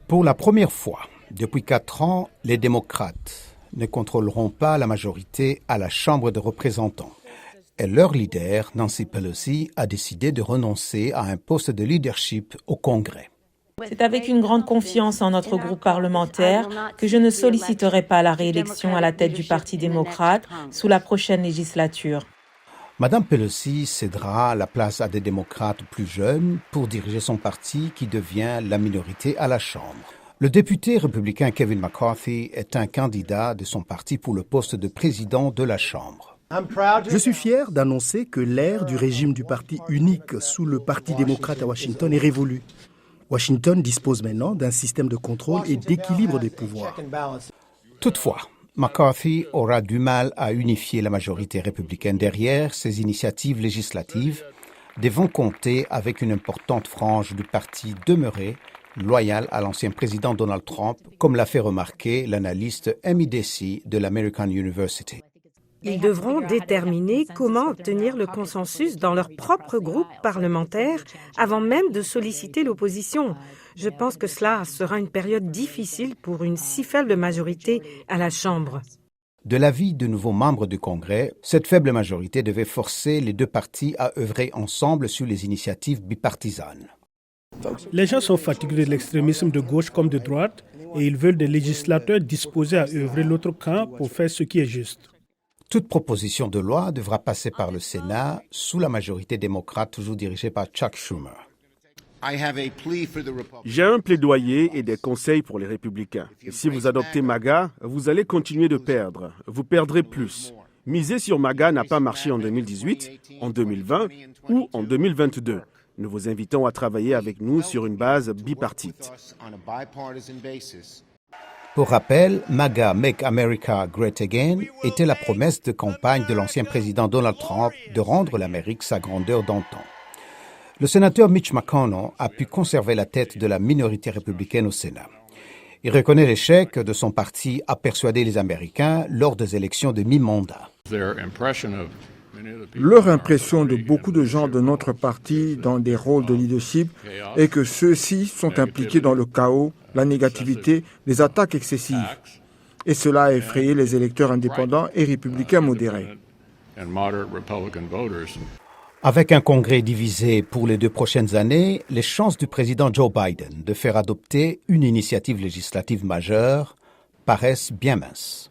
Pour la première fois depuis 4 ans, les démocrates ne contrôleront pas la majorité à la Chambre des représentants. Et leur leader, Nancy Pelosi, a décidé de renoncer à un poste de leadership au Congrès. C'est avec une grande confiance en notre groupe parlementaire que je ne solliciterai pas la réélection à la tête du Parti démocrate sous la prochaine législature. Madame Pelosi cédera la place à des démocrates plus jeunes pour diriger son parti qui devient la minorité à la Chambre. Le député républicain Kevin McCarthy est un candidat de son parti pour le poste de président de la Chambre. Je suis fier d'annoncer que l'ère du régime du parti unique sous le Parti démocrate à Washington est révolue. Washington dispose maintenant d'un système de contrôle et d'équilibre des pouvoirs. Toutefois, McCarthy aura du mal à unifier la majorité républicaine derrière ses initiatives législatives, devant compter avec une importante frange du parti demeurée loyale à l'ancien président Donald Trump, comme l'a fait remarquer l'analyste Amy Deci de l'American University. Ils devront déterminer comment obtenir le consensus dans leur propre groupe parlementaire avant même de solliciter l'opposition. Je pense que cela sera une période difficile pour une si faible majorité à la Chambre. De l'avis de nouveaux membres du Congrès, cette faible majorité devait forcer les deux partis à œuvrer ensemble sur les initiatives bipartisanes. Les gens sont fatigués de l'extrémisme de gauche comme de droite et ils veulent des législateurs disposés à œuvrer l'autre camp pour faire ce qui est juste. Toute proposition de loi devra passer par le Sénat sous la majorité démocrate toujours dirigée par Chuck Schumer. J'ai un plaidoyer et des conseils pour les républicains. Et si vous adoptez MAGA, vous allez continuer de perdre. Vous perdrez plus. Miser sur MAGA n'a pas marché en 2018, en 2020 ou en 2022. Nous vous invitons à travailler avec nous sur une base bipartite. Pour rappel, MAGA Make America Great Again était la promesse de campagne de l'ancien président Donald Trump de rendre l'Amérique sa grandeur d'antan. Le sénateur Mitch McConnell a pu conserver la tête de la minorité républicaine au Sénat. Il reconnaît l'échec de son parti à persuader les Américains lors des élections de mi-mandat. Leur impression de beaucoup de gens de notre parti dans des rôles de leadership est que ceux-ci sont impliqués dans le chaos, la négativité, les attaques excessives. Et cela a effrayé les électeurs indépendants et républicains modérés. Avec un Congrès divisé pour les 2 prochaines années, les chances du président Joe Biden de faire adopter une initiative législative majeure paraissent bien minces.